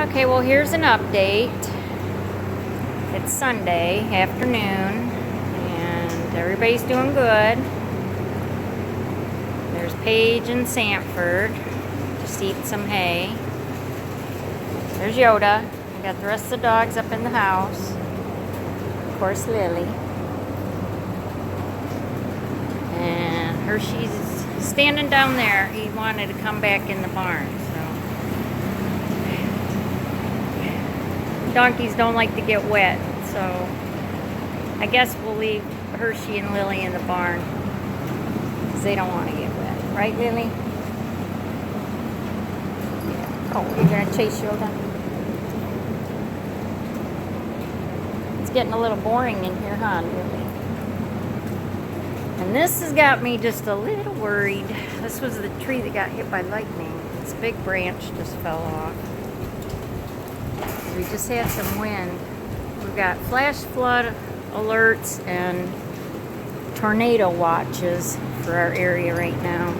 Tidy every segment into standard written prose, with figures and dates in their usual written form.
Okay, well, here's an update. It's Sunday afternoon, and everybody's doing good. There's Paige and Sanford just eating some hay. There's Yoda. We got the rest of the dogs up in the house. Of course, Lily. And Hershey's standing down there. He wanted to come back in the barn, so. Donkeys don't like to get wet, so I guess we'll leave Hershey and Lily in the barn because they don't want to get wet. Right, Lily? Yeah. Oh, you're going to chase Yoda? It's getting a little boring in here, huh, Lily? And this has got me just a little worried. This was the tree that got hit by lightning. This big branch just fell off. We just had some wind. We've got flash flood alerts and tornado watches for our area right now.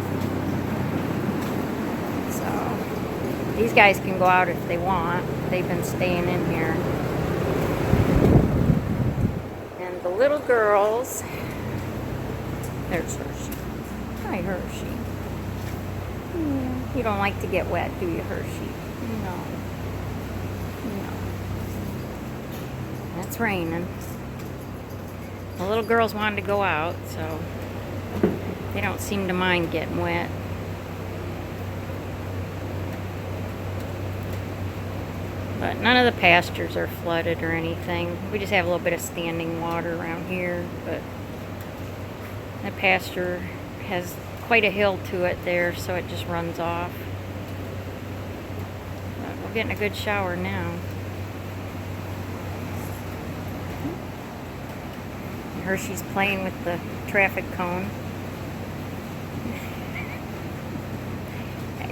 So these guys can go out if they want. They've been staying in here. And the little girls, there's Hershey. Hi, Hershey. You don't like to get wet, do you, Hershey? No. It's raining. The little girls wanted to go out, so they don't seem to mind getting wet. But none of the pastures are flooded or anything. We just have a little bit of standing water around here, but the pasture has quite a hill to it there, so it just runs off. But we're getting a good shower now. Hershey's playing with the traffic cone.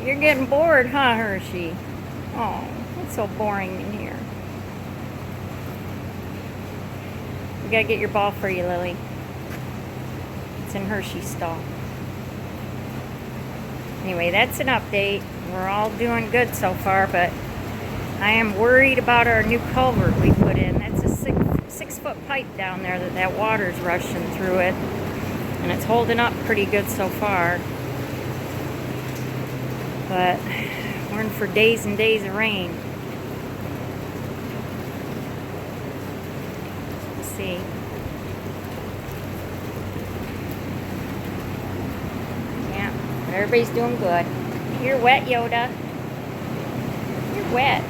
You're getting bored, huh, Hershey? Oh, it's so boring in here. We gotta get your ball for you, Lily. It's in Hershey's stall. Anyway, that's an update. We're all doing good so far, but I am worried about our new culvert we put in. That's a 6-foot pipe down there that water's rushing through it, and it's holding up pretty good so far, but we're in for days and days of rain. We'll see. Yeah, but everybody's doing good. You're wet, Yoda. You're wet.